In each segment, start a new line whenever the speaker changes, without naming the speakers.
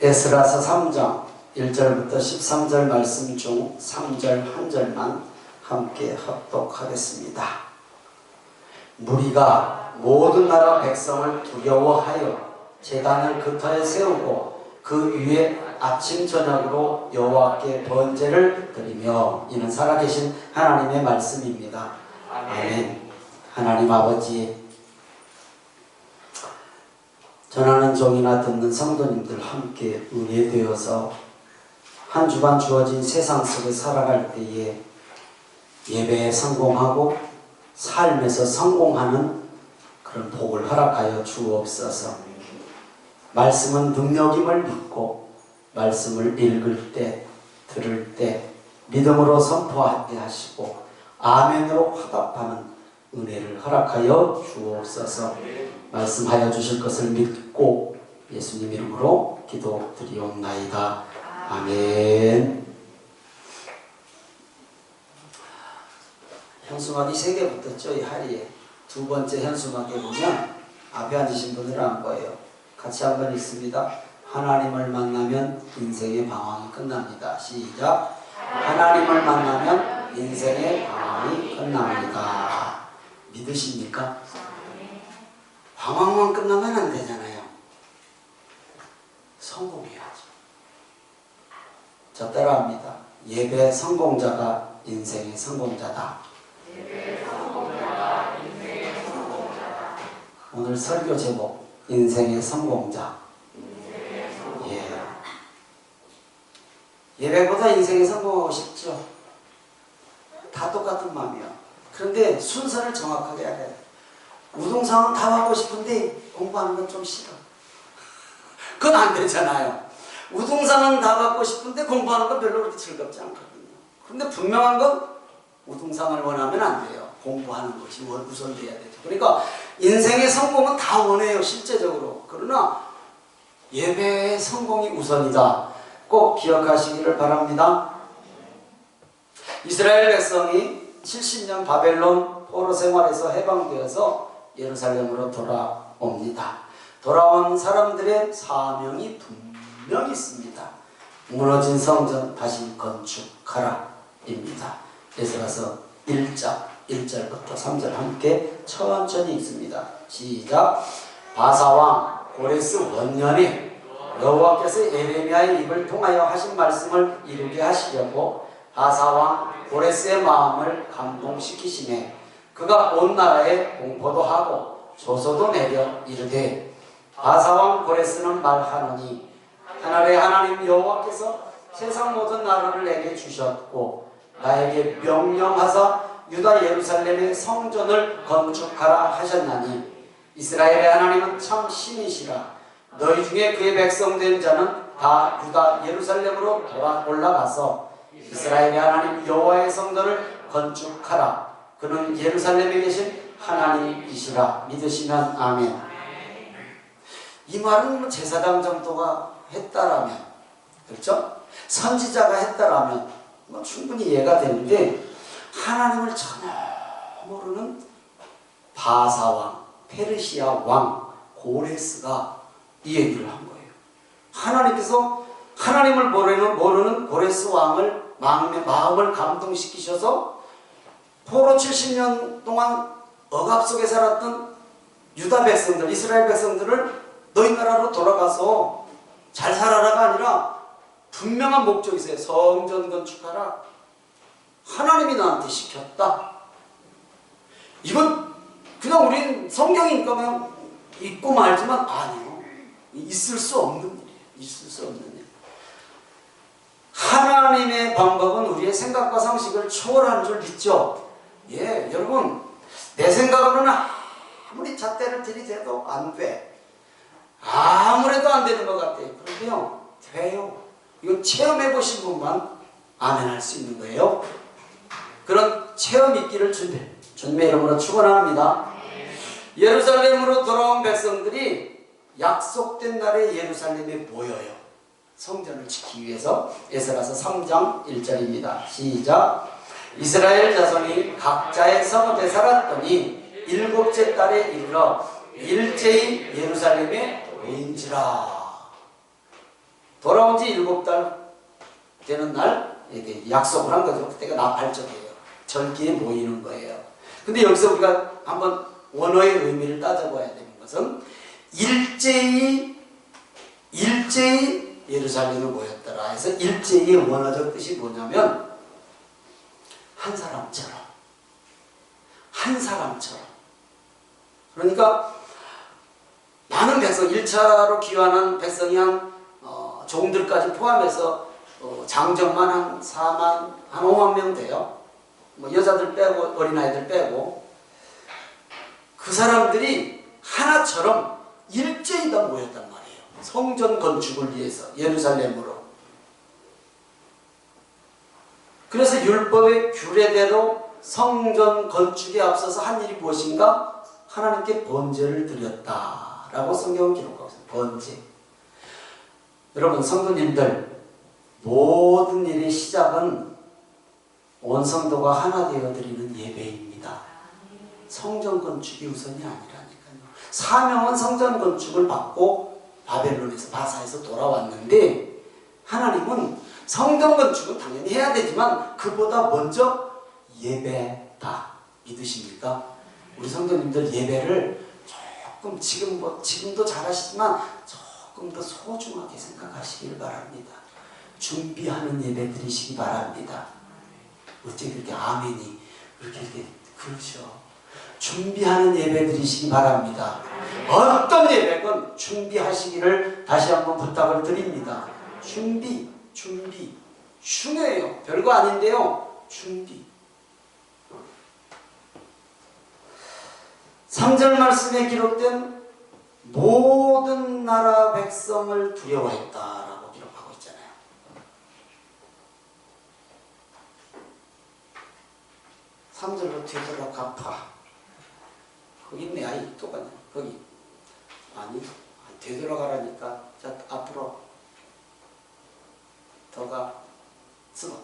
에스라서 3장 1절부터 13절 말씀 중 3절 한 절만 함께 합독하겠습니다. 무리가 모든 나라 백성을 두려워하여 제단을 그 터에 세우고 그 위에 아침 저녁으로 여호와께 번제를 드리며, 이는 살아계신 하나님의 말씀입니다. 아멘. 하나님 아버지, 전하는 종이나 듣는 성도님들 함께 은혜되어서 한 주간 주어진 세상 속에 살아갈 때에 예배에 성공하고 삶에서 성공하는 그런 복을 허락하여 주옵소서. 말씀은 능력임을 믿고 말씀을 읽을 때, 들을 때 믿음으로 선포하게 하시고 아멘으로 화답하는 은혜를 허락하여 주옵소서. 말씀하여 주실 것을 믿고 예수님 이름으로 기도드리옵나이다. 아멘. 현수막이 3개 붙었죠. 이 하리에 두 번째 현수막에 보면 앞에 앉으신 분들은 안 보여요. 같이 한번 읽습니다. 하나님을 만나면 인생의 방황이 끝납니다. 시작. 하나님을 만나면 인생의 방황이 끝납니다. 믿으십니까? 방황만 끝나면 안 되잖아요. 성공해야죠. 저 따라합니다. 예배 성공자가 인생의 성공자다. 오늘 설교 제목 인생의 성공자. 예배보다 인생에 성공하고 싶죠. 다 똑같은 마음이요. 그런데 순서를 정확하게 해야 돼요. 우동상은 다 받고 싶은데 공부하는 건 좀 싫어. 그건 안 되잖아요. 우동상은 다 받고 싶은데 공부하는 건 별로 그렇게 즐겁지 않거든요. 그런데 분명한 건 우동상을 원하면 안 돼요. 공부하는 것이 우선돼야 되죠. 그러니까 인생의 성공은 다 원해요, 실제적으로. 그러나 예배의 성공이 우선이다. 꼭 기억하시기를 바랍니다. 이스라엘 백성이 70년 바벨론 포로 생활에서 해방되어서 예루살렘으로 돌아옵니다. 돌아온 사람들의 사명이 분명히 있습니다. 무너진 성전 다시 건축하라 입니다. 에스라서 1장 1절부터 3절 함께 천천히 읽습니다. 시작. 바사왕 고레스 원년에 여호와께서 예레미야의 입을 통하여 하신 말씀을 이루게 하시려고 바사왕 고레스의 마음을 감동시키시매 그가 온 나라에 공포도 하고 조소도 내려 이르되, 바사왕 고레스는 말하노니 하늘의 하나님 여호와께서 세상 모든 나라를 내게 주셨고 나에게 명령하사 유다 예루살렘의 성전을 건축하라 하셨나니 이스라엘의 하나님은 참 신이시라. 너희 중에 그의 백성 된 자는 다 유다 예루살렘으로 돌아 올라가서 이스라엘의 하나님 여호와의 성전을 건축하라. 그는 예루살렘에 계신 하나님이시라. 믿으시면 아멘. 이 말은 제사장 정도가 했다라면, 그렇죠? 선지자가 했다라면 충분히 이해가 되는데, 하나님을 전혀 모르는 바사왕, 페르시아 왕 고레스가 이 얘기를 한 거예요. 하나님께서 하나님을 모르는 고레스 왕을 마음을 감동시키셔서 포로 70년 동안 억압 속에 살았던 유다 백성들, 이스라엘 백성들을 너희 나라로 돌아가서 잘 살아라가 아니라 분명한 목적이 있어요. 성전 건축하라. 하나님이 나한테 시켰다. 이건 그냥 우린 성경이니까 그냥 읽고 말지만 아니요. 있을 수 없는 일이에요. 있을 수 없는 일. 하나님의 방법은 우리의 생각과 상식을 초월하는 줄 믿죠. 예, 여러분, 내 생각으로는 아무리 잣대를 들이대도 안 돼. 아무래도 안 되는 것 같아요. 그런데요, 돼요. 이거 체험해보신 분만 아멘할 수 있는 거예요. 그런 체험 있기를 주님의 이름으로 축원합니다. 예루살렘으로 돌아온 백성들이 약속된 날에 예루살렘에 모여요. 성전을 지키기 위해서. 에스라서 3장 1절입니다. 시작. 이스라엘 자손이 각자의 성읍에 살았더니 7째 달에 이르러 일제히 예루살렘에 모인지라. 돌아온 지 7달 되는 날 이렇게 약속을 한 거죠. 그때가 나팔절이에요. 절기에 모이는 거예요. 근데 여기서 우리가 한번 원어의 의미를 따져봐야 되는 것은 일제히 예루살렘에 모였더라 해서 일제히의 원어적 뜻이 뭐냐면 한 사람처럼 그러니까 많은 백성 1차로 귀환한 백성이 한 종들까지 포함해서 장정만 한 4만 한 5만 명 돼요. 뭐 여자들 빼고 어린아이들 빼고 그 사람들이 하나처럼 일제히 다 모였단 말이에요. 성전 건축을 위해서 예루살렘으로. 그래서 율법의 규례대로 성전 건축에 앞서서 한 일이 무엇인가? 하나님께 번제를 드렸다라고 성경은 기록하고 있습니다. 번제. 여러분 성도님들, 모든 일의 시작은 온 성도가 하나 되어 드리는 예배입니다. 성전 건축이 우선이 아니라니까요. 사명은 성전 건축을 받고 바벨론에서 바사에서 돌아왔는데 하나님은 성전 건축은 당연히 해야 되지만 그보다 먼저 예배다. 믿으십니까? 우리 성도님들 예배를 조금 지금도 잘하시지만 조금 더 소중하게 생각하시길 바랍니다. 준비하는 예배 드리시기 바랍니다. 어째 그렇게 아멘이 그렇게 그렇죠. 준비하는 예배 드리시기 바랍니다. 어떤 예배건 준비하시기를 다시 한번 부탁을 드립니다. 준비 중요해요. 별거 아닌데요. 준비. 3절 말씀에 기록된 모든 나라 백성을 두려워했다라고 기록하고 있잖아요. 삼 절로 뒤돌아 갚아. 거기 있네. 아이 똑같네. 거기. 아니 되돌아가라니까. 자 앞으로 더가 쓰고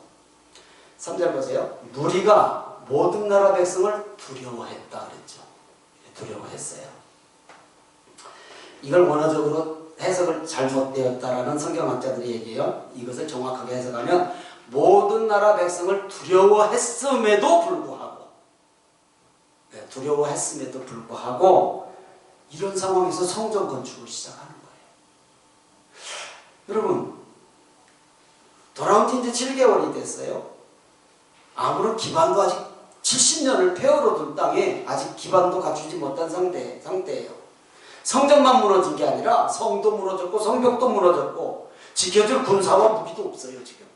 3절 보세요. 무리가 모든 나라 백성을 두려워했다 그랬죠. 두려워했어요. 이걸 원어적으로 해석을 잘못되었다라는 성경학자들이 얘기해요. 이것을 정확하게 해석하면 모든 나라 백성을 두려워했음에도 불구하고 이런 상황에서 성전 건축을 시작하는 거예요. 여러분 돌아온 지 이제 7개월이 됐어요. 아무런 기반도 아직 70년을 폐허로 둔 땅에 아직 기반도 갖추지 못한 상태예요. 성전만 무너진 게 아니라 성도 무너졌고 성벽도 무너졌고 지켜줄 군사와 무기도 없어요 지금.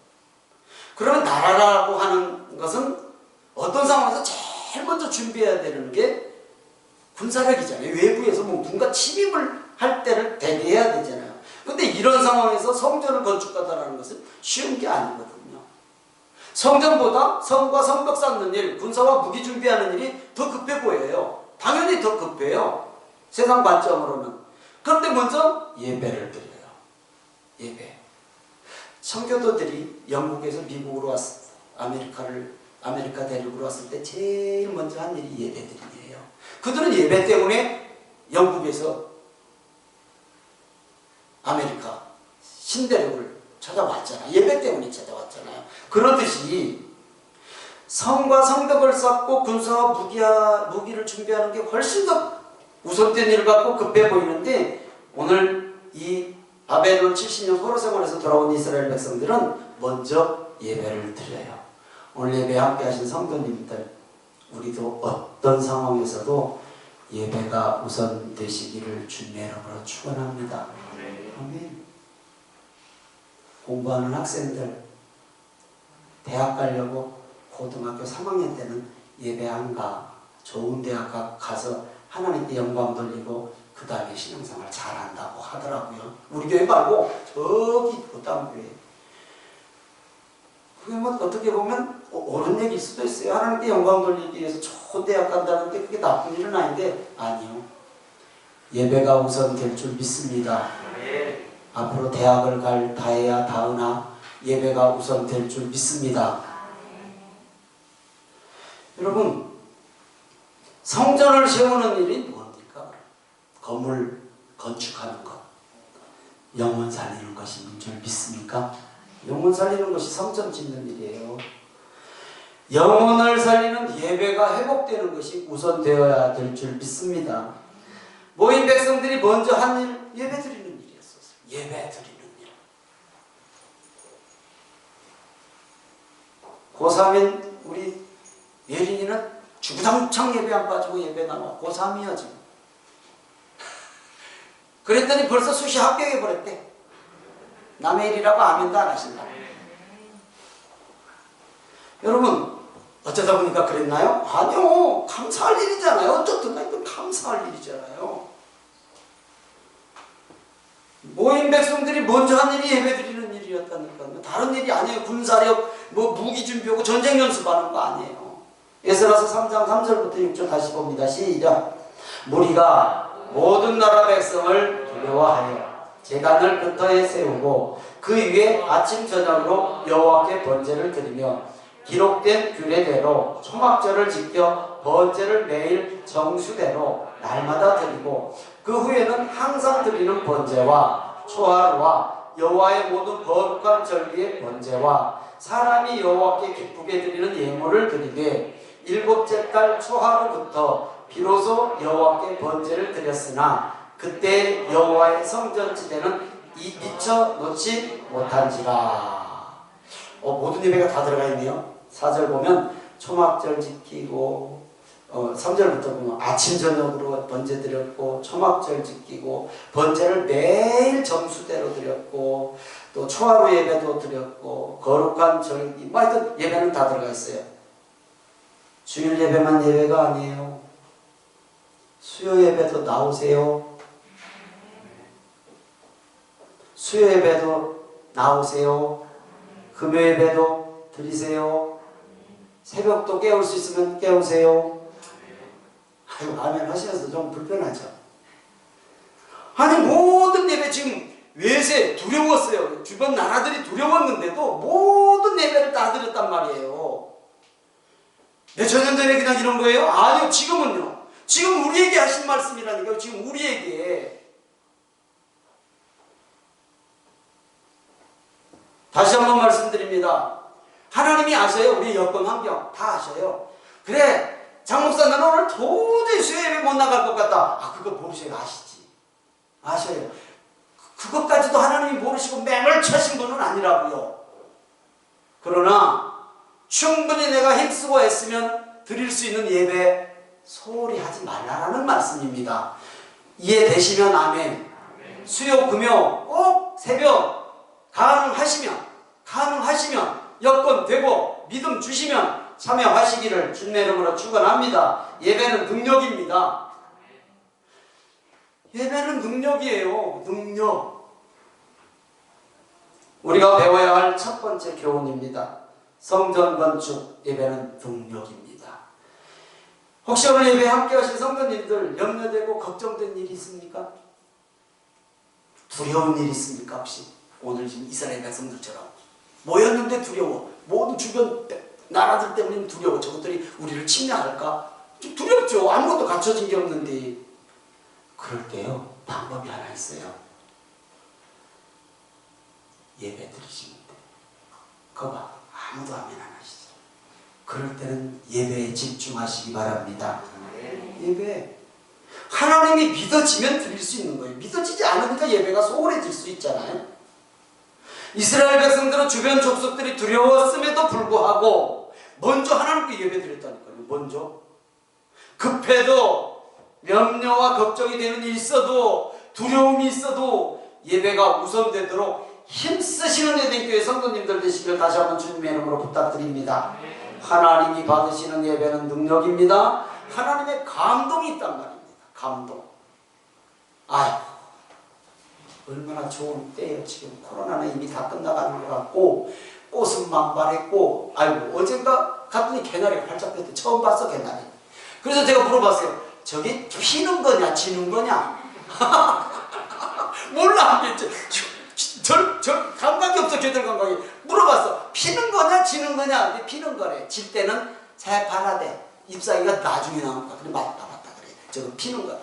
그러면 나라라고 하는 것은 어떤 상황에서 제일 먼저 준비해야 되는 게 군사력이잖아요. 외부에서 누군가 침입을 할 때를 대비해야 되잖아요. 근데 이런 상황에서 성전을 건축하다라는 것은 쉬운 게 아니거든요. 성전보다 성과 성벽 쌓는 일, 군사와 무기 준비하는 일이 더 급해 보여요. 당연히 더 급해요. 세상 관점으로는. 그런데 먼저 예배를 드려요. 예배. 청교도들이 영국에서 미국으로 왔을 아메리카 대륙으로 왔을 때 제일 먼저 한 일이 예배드림이에요. 그들은 예배 때문에 영국에서 아메리카 신대륙을 찾아왔잖아요. 예배 때문에 찾아왔잖아요. 그러듯이 성과 성벽을 쌓고 군사와 무기를 준비하는 게 훨씬 더 우선된 일 같고 급해 보이는데 오늘 이 바벨론 70년 포로 생활에서 돌아온 이스라엘 백성들은 먼저 예배를 드려요. 오늘 예배 함께 하신 성도님들, 우리도 어떤 상황에서도 예배가 우선 되시기를 주님의 이름으로 축원합니다. 아멘. 공부하는 학생들, 대학 가려고 고등학교 3학년 때는 예배 안 가. 좋은 대학 가서 하나님께 영광 돌리고 그 다음에 신앙생활 잘한다고 하더라고요. 우리 교회 말고 저기 어떤 교회. 그게 뭐 어떻게 보면 옳은 얘기일 수도 있어요. 하나님께 영광 돌리기 위해서 좋은 대학 간다는 게 그게 나쁜 일은 아닌데 아니요. 예배가 우선 될 줄 믿습니다. 네. 앞으로 대학을 갈 다혜야 다은아 예배가 우선 될 줄 믿습니다. 여러분 성전을 세우는 일이 뭡니까? 건물 건축하는 것, 영혼 살리는 것인 줄 믿습니까? 영혼 살리는 것이 성전 짓는 일이에요. 영혼을 살리는 예배가 회복되는 것이 우선되어야 될 줄 믿습니다. 모인 백성들이 먼저 한 일, 예배 드리는 일이었어요. 예배 드리는 일. 고3인 우리 예린이는 주구장창 예배 안 빠지고 예배 나와. 고3이야 지금. 그랬더니 벌써 수시 합격해버렸대. 남의 일이라고 아멘도 안 하신다. 여러분 어쩌다 보니까 그랬나요? 아니요. 감사할 일이잖아요. 어쨌든 이건 감사할 일이잖아요. 모인 백성들이 먼저 한 일이 예배드리는 일이었다니까요. 다른 일이 아니에요. 군사력, 무기 준비하고 전쟁 연습하는 거 아니에요. 에스라서 3장 3절부터 6절 다시 봅니다. 시작. 무리가 모든 나라 백성을 두려워하여 제단을 그 터에 세우고 그 위에 아침 저녁으로 여호와께 번제를 드리며 기록된 규례대로 초막절을 지켜 번제를 매일 정수대로 날마다 드리고 그 후에는 항상 드리는 번제와 초하루와 여호와의 모든 거룩한 절기의 번제와 사람이 여호와께 기쁘게 드리는 예물을 드리되 일곱째 달 초하루부터 비로소 여호와께 번제를 드렸으나 그때 여호와의 성전지대는 미처 놓지 못한지라. 모든 예배가 다 들어가 있네요. 4절 보면 초막절 지키고 3절부터 보면 아침 저녁으로 번제 드렸고 초막절 지키고 번제를 매일 정수대로 드렸고 또 초하루 예배도 드렸고 거룩한 절기 하여튼 예배는 다 들어가 있어요. 주일 예배만 예배가 아니에요. 수요 예배도 나오세요. 수요 예배도 나오세요. 금요 예배도 드리세요. 새벽도 깨울 수 있으면 깨우세요. 아이고 아멘 하시면서 좀 불편하죠. 아니 모든 예배 지금 외세 두려웠어요. 주변 나라들이 두려웠는데도 모든 예배를 다 드렸단 말이에요. 몇천 년 전에 그냥 이런 거예요? 아니요. 지금은요. 지금 우리에게 하신 말씀이라니까요. 지금 우리에게. 다시 한번 말씀드립니다. 하나님이 아셔요. 우리의 여건 환경 다 아셔요. 그래 장목사 나는 오늘 도저히 수요예배 못 나갈 것 같다. 그거 모르셔요. 아시지. 아셔요. 그것까지도 하나님이 모르시고 맹을 쳐신 분은 아니라고요. 그러나 충분히 내가 힘쓰고 애쓰면 드릴 수 있는 예배 소홀히 하지 말라라는 말씀입니다. 이해되시면 아멘. 수요 금요 꼭 새벽 가능하시면 여건 되고 믿음 주시면 참여하시기를 주님의 이름으로 축원합니다. 예배는 능력입니다. 예배는 능력이에요. 능력. 우리가 배워야 할 첫 번째 교훈입니다. 성전 건축 예배는 능력입니다. 혹시 오늘 예배 함께 하신 성도님들 염려되고 걱정된 일이 있습니까? 두려운 일이 있습니까? 혹시 오늘 지금 이스라엘 백성들처럼 모였는데 두려워. 모든 주변 나라들 때문에 두려워. 저것들이 우리를 침략할까? 좀 두렵죠. 아무것도 갖춰진 게 없는데. 그럴 때요 방법이 하나 있어요. 예배 드리시는데 그거 아무도 아멘 안 하시죠. 그럴 때는 예배에 집중하시기 바랍니다. 예배 하나님이 믿어지면 드릴 수 있는 거예요. 믿어지지 않으니까 예배가 소홀해질 수 있잖아요. 이스라엘 백성들은 주변 족속들이 두려웠음에도 불구하고 먼저 하나님께 예배 드렸다니까요. 먼저 급해도 염려와 걱정이 되는 일이 있어도 두려움이 있어도 예배가 우선되도록 힘쓰시는 예대교회 성도님들 되시길 다시 한번 주님의 이름으로 부탁드립니다. 하나님이 받으시는 예배는 능력입니다. 하나님의 감동이 있단 말입니다. 감동. 아이고 얼마나 좋은 때예요. 지금 코로나는 이미 다 끝나가는 것 같고 꽃은 만발했고 아이고 어젠가 갔더니 개나리가 활짝 폈대. 처음 봤어 개나리. 그래서 제가 물어봤어요. 저게 피는 거냐 지는 거냐? 몰라. 저 감각이 없어. 걔들 감각이. 물어봤어. 피는 거냐 지는 거냐? 근데 피는 거래. 질 때는 새파랗대. 잎사귀가 나중에 나올까? 그래 맞다 그래. 저거 피는 거다.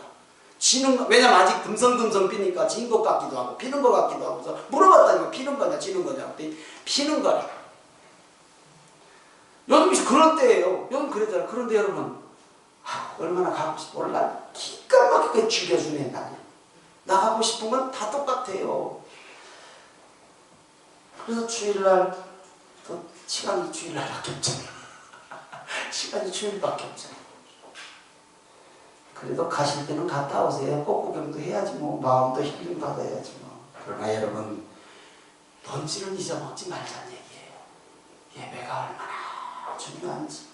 왜냐면 아직 듬성듬성 피니까 진 것 같기도 하고 피는 것 같기도 하고 그래서 물어봤다니까 피는 거냐 지는 거냐 그랬더니 피는 거래. 요즘 그런 때예요. 요즘 그러잖아요. 그런데 여러분 얼마나 가고 싶어. 오늘 날 기가 막히게 죽여주네 날이. 나가고 싶은 건 다 똑같아요. 그래서 주일날 또 시간이 주일날밖에 없잖아요. 시간이 주일밖에 없잖아요. 그래도 가실 때는 갔다 오세요. 꽃구경도 해야지 뭐. 마음도 힐링 받아야지 뭐. 그러나 여러분 본질은 잊어먹지 말자는 얘기예요. 예배가 얼마나 중요한지.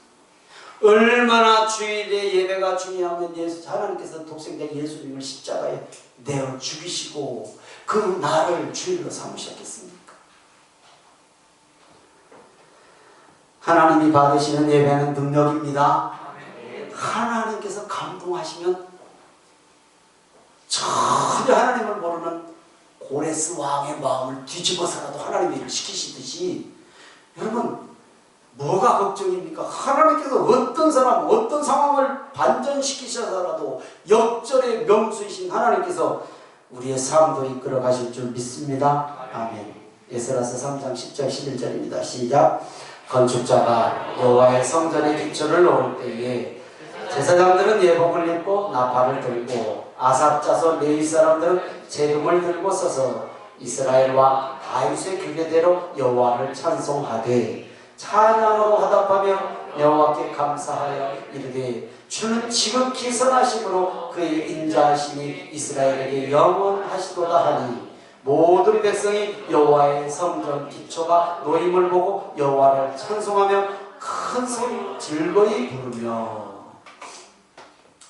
얼마나 주일에 예배가 중요하면 하나님께서 독생자 예수님을 십자가에 내어 죽이시고 그 날을 주일로 삼으셨겠습니까? 하나님이 받으시는 예배는 능력입니다. 하나님께서 감동하시면 전혀 하나님을 모르는 고레스 왕의 마음을 뒤집어서라도 하나님의 일을 시키시듯이 여러분 뭐가 걱정입니까? 하나님께서 어떤 사람 어떤 상황을 반전시키셔서라도 역절의 명수이신 하나님께서 우리의 삶도 이끌어 가실 줄 믿습니다. 아멘. 에스라서 3장 10절 11절입니다. 시작. 건축자가 여호와의 성전의 기초를 놓을 때에 제사장들은 예복을 입고 나팔을 들고 아삽 자손 레위 사람들은 재금을 들고 서서 이스라엘 왕 다윗의 규례대로 여호와를 찬송하되 찬양으로 화답하며 여호와께 감사하여 이르되 주는 지극히 선하심으로 그의 인자하심이 이스라엘에게 영원하시도다 하니 모든 백성이 여호와의 성전 기초가 놓임을 보고 여호와를 찬송하며 큰 소리 즐거이 부르며.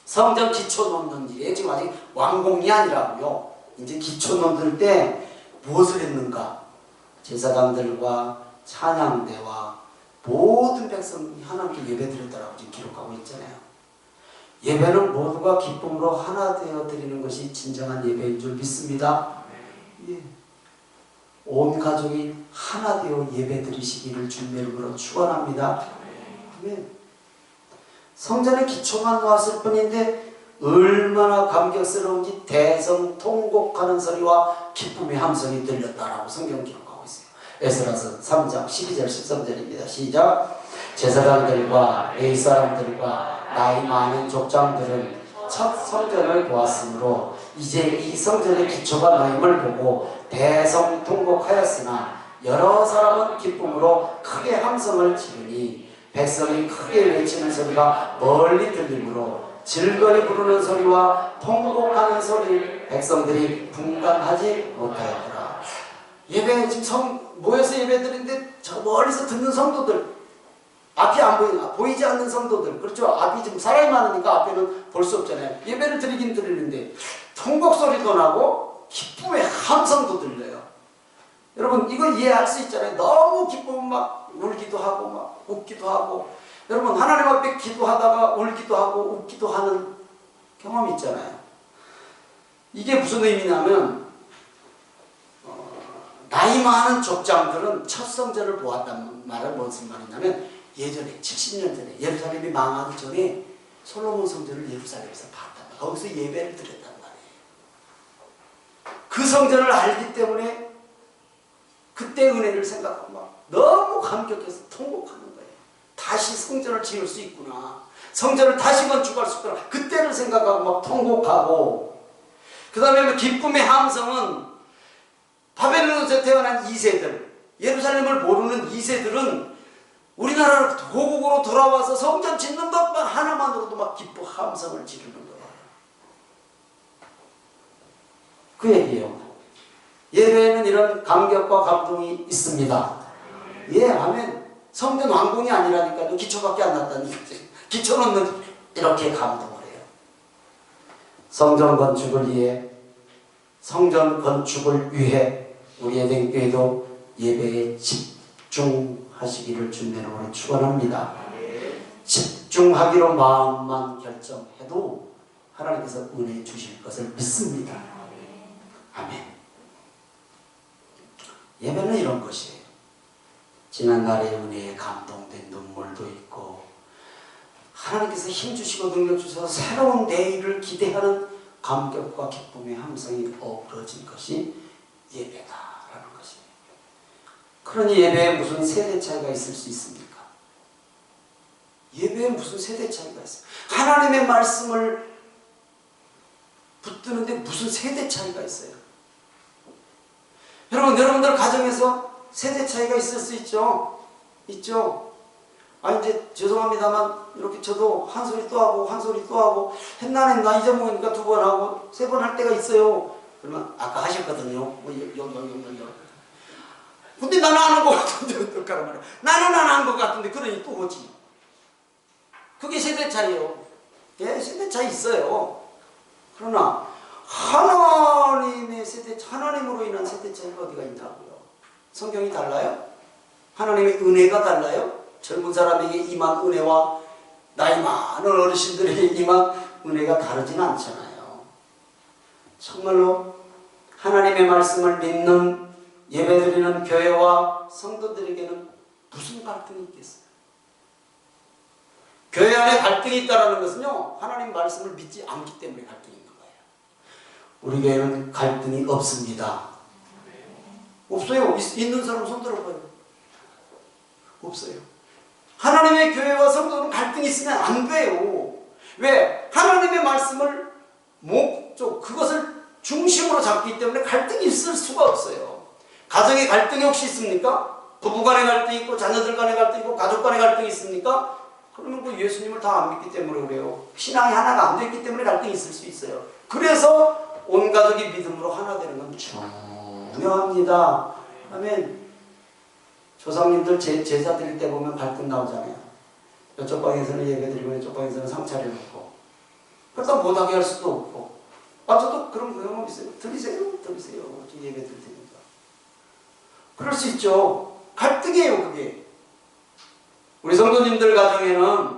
성전 기초 놓는 일에 지금 아직 완공이 아니라고요. 이제 기초 놓을 때 무엇을 했는가? 제사장들과 찬양대와 모든 백성이 하나님께 예배드렸다라고 지금 기록하고 있잖아요. 예배는 모두가 기쁨으로 하나 되어 드리는 것이 진정한 예배인 줄 믿습니다. 예. 온 가족이 하나 되어 예배 드리시기를 주님의 이름으로 축원합니다. 아멘. 성전의 기초만 놓았을 뿐인데 얼마나 감격스러운지 대성통곡하는 소리와 기쁨의 함성이 들렸다라고 성경 기록하고 있어요. 에스라서 3장 12절 13절입니다. 시작. 제사장들과 레위 사람들과 나이 많은 족장들은 첫 성전을 보았으므로 이제 이 성전의 기초가 놓임을 보고 대성통곡하였으나 여러 사람은 기쁨으로 크게 함성을 지르니 백성이 크게 외치는 소리가 멀리 들리므로 즐거이 부르는 소리와 통곡하는 소리 백성들이 분간하지 못하였더라. 예배 지금 모여서 예배드리는데 저 멀리서 듣는 성도들 앞이 안 보이나 보이지 않는 성도들 그렇죠. 앞이 지금 사람이 많으니까 앞에는 볼 수 없잖아요. 예배를 드리긴 드리는데 통곡 소리도 나고 기쁨의 함성도 들려요. 여러분 이거 이해할 수 있잖아요. 너무 기쁘면 막 울기도 하고 막 웃기도 하고 여러분 하나님 앞에 기도하다가 울기도 하고 웃기도 하는 경험이 있잖아요. 이게 무슨 의미냐면 나이 많은 족장들은 첫 성전을 보았다는 말은 무슨 말이냐면 예전에 70년 전에 예루살렘이 망하기 전에 솔로몬 성전을 예루살렘에서 봤단 말이에요. 거기서 예배를 드렸단 말이에요. 그 성전을 알기 때문에 그때 은혜를 생각하고 막 너무 감격해서 통곡하는 거예요. 다시 성전을 지을 수 있구나. 성전을 다시 건축할 수 있구나. 그때를 생각하고 막 통곡하고 그 다음에 기쁨의 함성은 바벨론에서 태어난 2세들 예루살렘을 모르는 2세들은 우리나라로 고국으로 돌아와서 성전 짓는 것만 하나만으로도 막 기뻐 함성을 지르는 거예요. 그 얘기예요. 예배에는 이런 감격과 감동이 있습니다. 예, 아멘. 성전 완공이 아니라니까요. 기초밖에 안 났다는 거지. 기초 놓는 이렇게 감동을 해요. 성전 건축을 위해 우리의 댕교회도 예배에 집중하시기를 주님의 이름으로 축원합니다. 집중하기로 마음만 결정해도 하나님께서 은혜 주실 것을 믿습니다. 아멘. 예배는 이런 것이에요. 지난날의 은혜에 감동된 눈물도 있고 하나님께서 힘주시고 능력 주셔서 새로운 내일을 기대하는 감격과 기쁨의 함성이 어우러진 것이 예배다라는 것입니다. 그러니 예배에 무슨 세대 차이가 있을 수 있습니까? 예배에 무슨 세대 차이가 있어요? 하나님의 말씀을 붙드는데 무슨 세대 차이가 있어요? 여러분들 가정에서 세대 차이가 있을 수 있죠? 있죠? 이제 죄송합니다만 이렇게 저도 한 소리 또 하고 한 소리 또 하고 했나 잊어먹으니까 2번 하고 3번 할 때가 있어요. 그러면 아까 하셨거든요. 근데 나는 안 한 것 같은데 어떡하란 말이야. 나는 안 한 것 같은데 그러니 또 오지. 그게 세대 차이예요. 예, 세대 차이 있어요. 그러나 하나님으로 인한 세대 차이가 어디가 있냐고요. 성경이 달라요? 하나님의 은혜가 달라요? 젊은 사람에게 임한 은혜와 나이 많은 어르신들에게 임한 은혜가 다르진 않잖아요. 정말로 하나님의 말씀을 믿는 예배드리는 교회와 성도들에게는 무슨 갈등이 있겠어요? 교회 안에 갈등이 있다는 것은요, 하나님 말씀을 믿지 않기 때문에 갈등이 있는 거예요. 우리 교회는 갈등이 없습니다. 없어요. 있는 사람 손 들어봐요. 없어요. 하나님의 교회와 성도는 갈등이 있으면 안 돼요. 왜? 하나님의 말씀을 그것을 중심으로 잡기 때문에 갈등이 있을 수가 없어요. 가정에 갈등이 혹시 있습니까? 부부 간의 갈등이 있고 자녀들 간의 갈등이 있고 가족 간의 갈등이 있습니까? 그러면 그 예수님을 다 안 믿기 때문에 그래요. 신앙이 하나가 안 됐기 때문에 갈등이 있을 수 있어요. 그래서 온 가족이 믿음으로 하나 되는 건 중요합니다. 아멘. 조상님들 제사 드릴 때 보면 갈등 나오잖아요. 이쪽 방에서는 예배 드리고 이쪽 방에서는 상 차려놓고 그러다 못하게 할 수도 없고 저도 그런 경험 있어요. 드리세요. 예배 드릴 테니까. 그럴 수 있죠. 갈등이에요 그게. 우리 성도님들 가정에는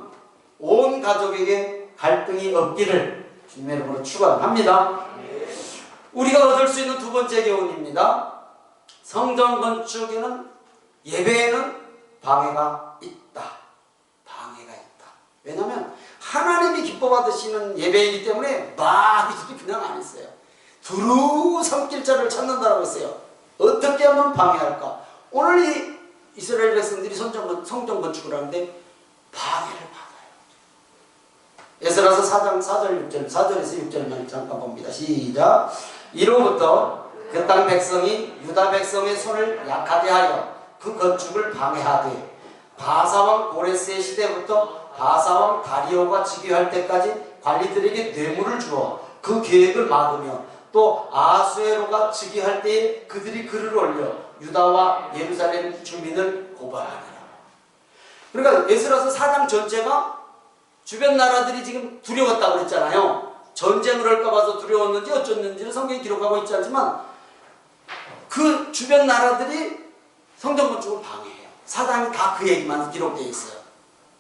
온 가족에게 갈등이 없기를 주님의 이름으로 축원합니다. 우리가 얻을 수 있는 두 번째 교훈입니다. 성전 건축에는 예배에는 방해가 있다. 방해가 있다. 왜냐하면 하나님이 기뻐 받으시는 예배이기 때문에 막 그냥 안 했어요. 두루 섬길자를 찾는다고 했어요. 어떻게 하면 방해할까? 오늘 이 이스라엘 백성들이 성전 건축을 하는데 방해를 받아요. 에스라서 4장 4절 6절 4절에서 6절만 잠깐 봅니다. 시작. 이로부터 그 땅 백성이 유다 백성의 손을 약하게 하여 그 건축을 방해하되 바사왕 고레스의 시대부터 바사왕 다리오가 즉위할 때까지 관리들에게 뇌물을 주어 그 계획을 막으며 또 아수에로가 즉위할 때에 그들이 글을 올려 유다와 예루살렘 주민을 고발하니라. 그러니까 에스라서 4장 전체가 주변 나라들이 지금 두려웠다고 그랬잖아요. 전쟁을 할까 봐서 두려웠는지 어쩌는지를 성경이 기록하고 있지 않지만 그 주변 나라들이 성전 건축을 방해해요. 4장이 다 그 얘기만 기록되어 있어요.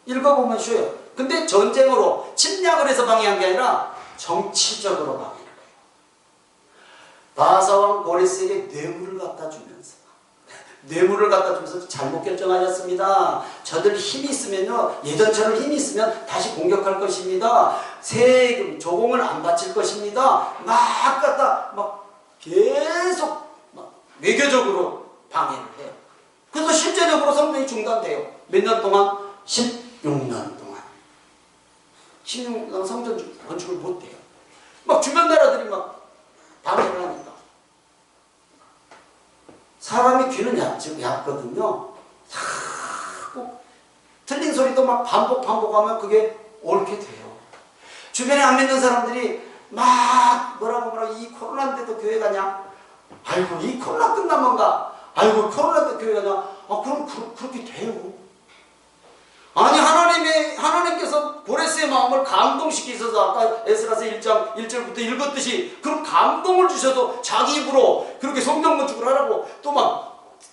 읽어보면 쉬워요. 근데 전쟁으로 침략을 해서 방해한 게 아니라 정치적으로 방해한 거예요. 바사왕 고레스에게 뇌물을 갖다 주면서 잘못 결정하셨습니다. 저들 힘이 있으면요, 예전처럼 힘이 있으면 다시 공격할 것입니다. 세금 조공을 안 바칠 것입니다. 계속 외교적으로 방해를 해요. 그래서 실제적으로 성전이 중단돼요. 몇 년 동안? 16년 동안. 16년 동안 성전 건축을 못해요. 주변 나라들이 방해를 하니까. 사람이 귀는 얕거든요. 자꾸 틀린 소리도 반복하면 그게 옳게 돼요. 주변에 안 믿는 사람들이 뭐라고 이 코로나인데도 교회 가냐? 아이고 이 코로나 끝나면 가. 아이고 코로나 때 교회 가냐? 그럼 그렇게 돼요. 아니 하나님께서 고레스의 마음을 감동시키셔서 아까 에스라서 1장 1절부터 읽었듯이 그럼 감동을 주셔도 자기 입으로 그렇게 성전 건축을 하라고 또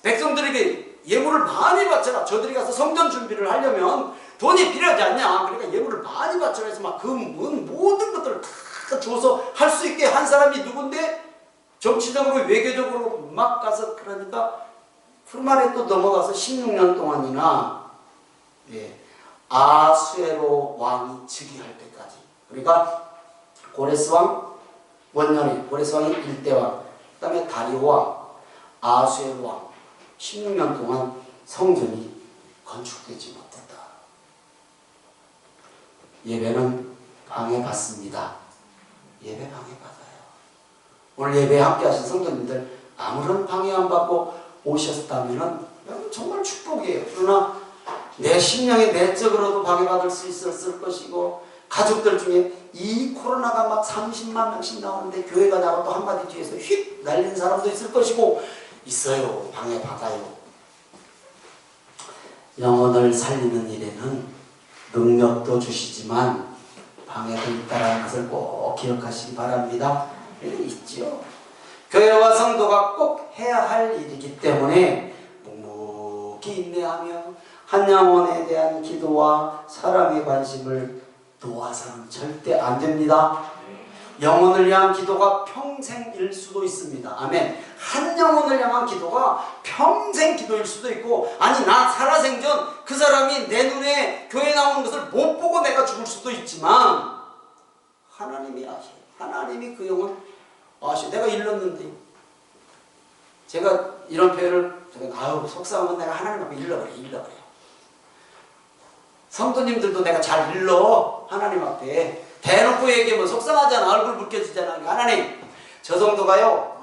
백성들에게 예물을 많이 바쳐라. 저들이 가서 성전 준비를 하려면 돈이 필요하지 않냐. 그러니까 예물을 많이 바쳐라 해서 모든 것들을 다 줘서 할 수 있게 한 사람이 누군데 정치적으로 외교적으로 가서 그러니까 그 말에 또 넘어가서 16년 동안이나 아수에로 왕이 즉위할 때까지 그러니까 고레스 왕 원년이 고레스 왕이 1대 왕, 그 다음에 다리오 왕, 아수에르 왕 16년 동안 성전이 건축되지 못했다. 예배는 방해받습니다. 예배 방해받아요. 오늘 예배에 함께 하신 성도님들 아무런 방해 안 받고 오셨다면 정말 축복이에요. 그러나 내 심령의 내적으로도 방해받을 수 있었을 것이고, 가족들 중에 이 코로나가 막 30만 명씩 나오는데 교회가 나가고 또 한마디 뒤에서 휙 날리는 사람도 있을 것이고, 있어요. 방해받아요. 영혼을 살리는 일에는 능력도 주시지만 방해도 있다는 것을 꼭 기억하시기 바랍니다. 있죠. 교회와 성도가 꼭 해야 할 일이기 때문에 묵묵히 인내하며 한 영혼에 대한 기도와 사랑의 관심을 놓아서는 절대 안 됩니다. 영혼을 위한 기도가 평생일 수도 있습니다. 아멘. 한 영혼을 향한 기도가 평생 기도일 수도 있고, 아니 나 살아생전 그 사람이 내 눈에 교회 나오는 것을 못 보고 내가 죽을 수도 있지만 하나님이 아셔요. 하나님이 그 영혼 아셔요. 내가 일렀는데, 제가 이런 표현을 아유 속상하면 내가 하나님 앞에 일러버려요. 성도님들도 내가 잘 일러. 하나님 앞에 대놓고 얘기하면 속상하잖아. 얼굴 붉혀지잖아. 하나님, 저 성도가요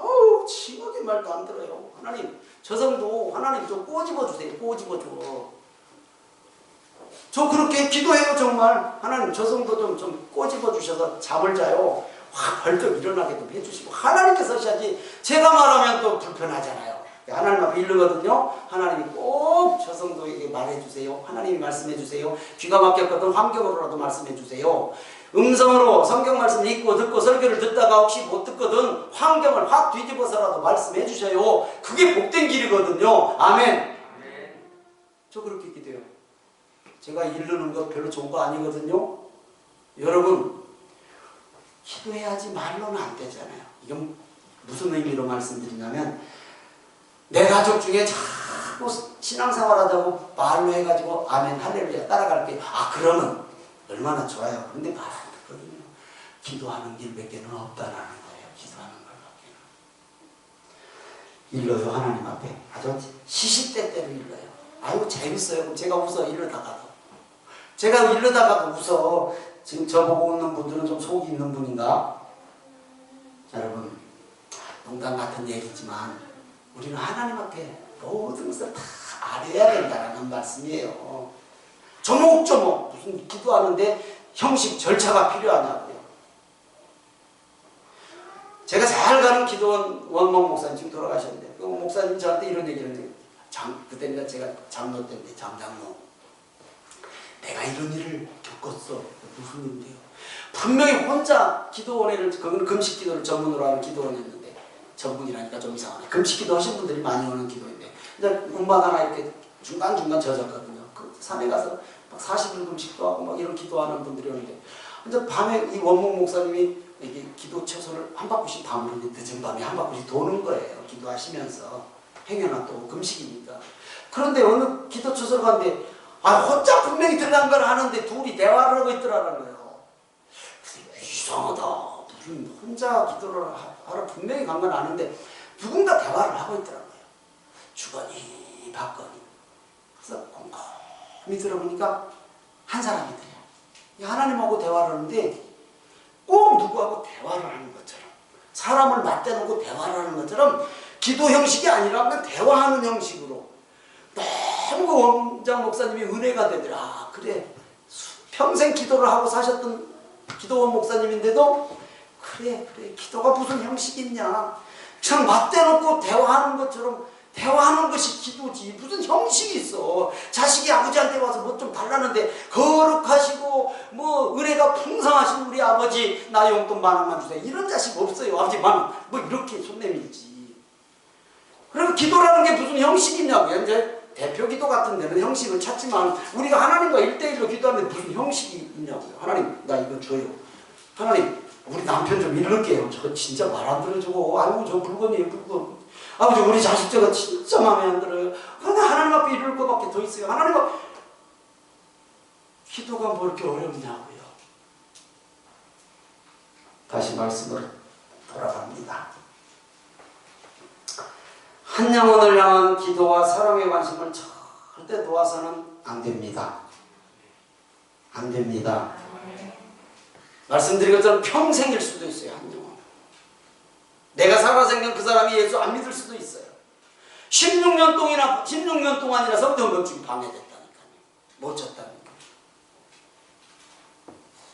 심하게 말도 안 들어요. 하나님, 저 성도 하나님 좀 꼬집어 주세요. 꼬집어 줘. 저 그렇게 기도해요. 정말 하나님 저 성도 좀 꼬집어 주셔서 잠을 자요 확 벌떡 일어나게 좀 해주시고, 하나님께서 하셔야지 제가 말하면 또 불편하잖아요. 하나님 앞에 이르거든요. 하나님이 꼭 저 성도에게 말해주세요. 하나님이 말씀해주세요. 귀가 막혔거든 환경으로라도 말씀해주세요. 음성으로 성경 말씀 읽고 듣고 설교를 듣다가 혹시 못 듣거든 환경을 확 뒤집어서라도 말씀해주셔요. 그게 복된 길이거든요. 아멘. 저 그렇게 기도해요. 제가 이르는 거 별로 좋은 거 아니거든요. 여러분, 기도해야지 말로는 안 되잖아요. 이건 무슨 의미로 말씀드리냐면, 내 가족 중에 자꾸 신앙생활 하자고 말로 해가지고 아멘 할렐루야 따라갈게. 그러면 얼마나 좋아요. 근데 말 안 듣거든요. 기도하는 길밖에는 없다라는 거예요. 기도하는 걸밖에는. 일러요. 하나님 앞에 아주 시시때때로 일러요. 아이고 재밌어요. 그럼 제가 웃어. 이러다가도 제가 이러다가도 웃어. 지금 저보고 웃는 분들은 좀 속이 있는 분인가? 자, 여러분, 농담 같은 얘기지만 우리는 하나님 앞에 모든 것을 다 알아야 된다는 말씀이에요. 조목조목 무슨 기도하는데 형식 절차가 필요하냐고요. 제가 잘 가는 기도원 원목 목사님 지금 돌아가셨는데, 그 목사님 저한테 이런 얘기를 해요. 그때는 제가 장로 때인데, 장장로, 내가 이런 일을 겪었어. 무슨 일인데요? 분명히 혼자 기도원회를, 그건 금식 기도를 전문으로 하는 기도원이었는데, 전문이라니까 좀 이상하네. 금식 기도 하신 분들이 많이 오는 기도인데, 근데 음반 하나 이렇게 중간중간 젖었거든요. 그 산에 가서 막 40일 금식도 하고 막 이런 기도하는 분들이 오는데, 근데 밤에 이 원목 목사님이 이게 기도 처소를 한 바퀴씩 다 모르는데 늦은 밤에 한 바퀴씩 도는 거예요. 기도하시면서. 행여나 또 금식이니까. 그런데 어느 기도 처소를 갔는데, 혼자 분명히 들어간 걸 아는데 둘이 대화를 하고 있더라는 거예요. 이상하다. 무슨 혼자 기도를 하러 분명히 간 건 아는데 누군가 대화를 하고 있더라고요. 주거니 받거니. 그래서 곰곰이 들어보니까 한 사람이더래요. 하나님하고 대화를 하는데 꼭 누구하고 대화를 하는 것처럼, 사람을 맞대놓고 대화를 하는 것처럼 기도 형식이 아니라 그냥 대화하는 형식으로 너무 그 원장 목사님이 은혜가 되더라. 그래, 평생 기도를 하고 사셨던 기도원 목사님인데도 그래 기도가 무슨 형식이 있냐, 그냥 맞대놓고 대화하는 것처럼 대화하는 것이 기도지 무슨 형식이 있어. 자식이 아버지한테 와서 뭐 좀 달라는데 거룩하시고 뭐 은혜가 풍성하신 우리 아버지 나 용돈 10,000원만 주세요, 이런 자식 없어요. 아버지 10,000원 뭐 이렇게 손 내밀지. 그럼 기도라는 게 무슨 형식이 있냐고요. 이제 대표 기도 같은 데는 형식을 찾지만 우리가 하나님과 1대1로 기도하는데 무슨 형식이 있냐고요. 하나님 나 이거 줘요. 하나님 우리 남편 좀 잃을게요. 저 진짜 말 안 들어주고, 아이고 저 물건이에요 물건. 아버지 우리 자식 저거 진짜 마음에 안 들어요. 그런데 하나님 앞에 이럴 것밖에 더 있어요. 하나님 앞에 기도가 뭐 이렇게 어렵냐고요. 다시 말씀을 돌아갑니다. 한 영혼을 향한 기도와 사랑의 관심을 절대 놓아서는 안 됩니다. 안 됩니다. 말씀드린 것처럼 평생일 수도 있어요. 한 영혼. 내가 살아생전 그 사람이 예수 안 믿을 수도 있어요. 16년 동안이나 성경병증이 방해됐다니까요. 못 쳤다니까.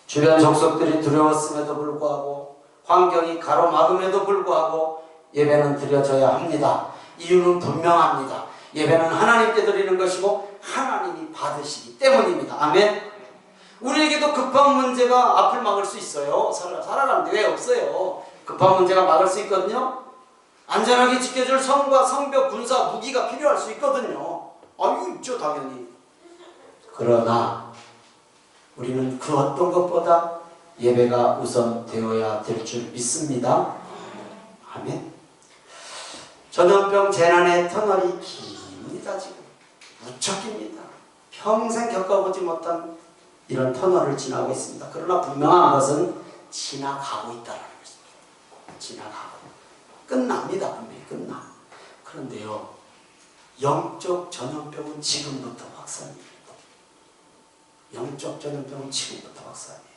주변 족속들이 두려웠음에도 불구하고 환경이 가로막음에도 불구하고 예배는 드려져야 합니다. 이유는 분명합니다. 예배는 하나님께 드리는 것이고 하나님이 받으시기 때문입니다. 아멘. 우리에게도 급한 문제가 앞을 막을 수 있어요. 살아가는데 왜 없어요? 급한 문제가 막을 수 있거든요. 안전하게 지켜줄 성과 성벽 군사 무기가 필요할 수 있거든요. 아유 있죠 당연히. 그러나 우리는 그 어떤 것보다 예배가 우선 되어야 될 줄 믿습니다. 아멘. 전염병 재난의 터널이 깁니다. 지금 무척 깁니다. 평생 겪어보지 못한 이런 터널을 지나고 있습니다. 그러나 분명한 것은 지나가고 있다는 것입니다. 지나가고 끝납니다. 분명히 끝나. 그런데요 영적 전염병은 지금부터 확산입니다. 영적 전염병은 지금부터 확산이에요.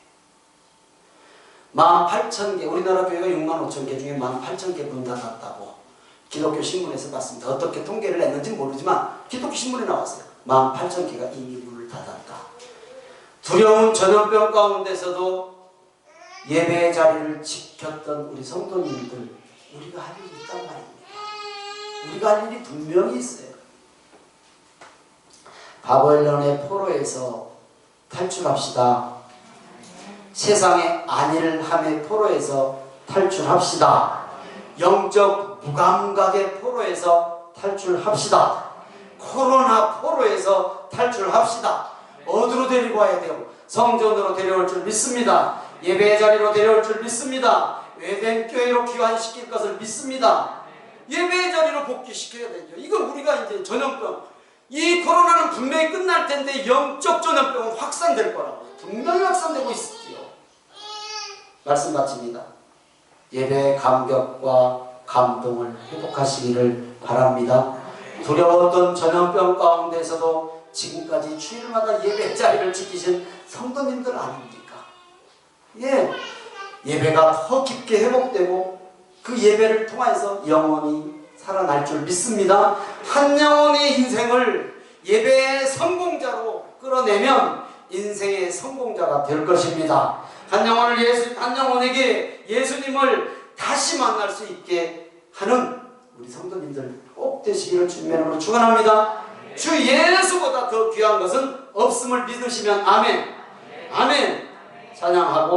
18,000개, 우리나라 교회가 65,000개 중에 18,000개 문 닫았다고 기독교 신문에서 봤습니다. 어떻게 통계를 냈는지 모르지만 기독교 신문에 나왔어요. 18,000개가 이미 문을 닫았다. 두려운 전염병 가운데서도 예배의 자리를 지켰던 우리 성도님들, 우리가 할 일이 있단 말입니다. 우리가 할 일이 분명히 있어요. 바벨론의 포로에서 탈출합시다. 세상의 안일함의 포로에서 탈출합시다. 영적 무감각의 포로에서 탈출합시다. 코로나 포로에서 탈출합시다. 어디로 데리고 와야 돼요? 성전으로 데려올 줄 믿습니다. 예배의 자리로 데려올 줄 믿습니다. 외된 교회로 귀환시킬 것을 믿습니다. 예배의 자리로 복귀시켜야 되죠. 이건 우리가 이제 전염병, 이 코로나는 분명히 끝날 텐데 영적 전염병은 확산될 거라고. 분명히 확산되고 있지요. 말씀 마칩니다. 예배의 감격과 감동을 회복하시기를 바랍니다. 두려웠던 전염병 가운데서도 지금까지 주일마다 예배 자리를 지키신 성도님들 아닙니까? 예, 예배가 더 깊게 회복되고 그 예배를 통해서 영혼이 살아날 줄 믿습니다. 한 영혼의 인생을 예배의 성공자로 끌어내면 인생의 성공자가 될 것입니다. 한 영혼에게 예수님을 다시 만날 수 있게 하는 우리 성도님들 꼭 되시기를 주님의 이름으로 축원합니다. 주 예수보다 더 귀한 것은 없음을 믿으시면 아멘. 아멘. 찬양하고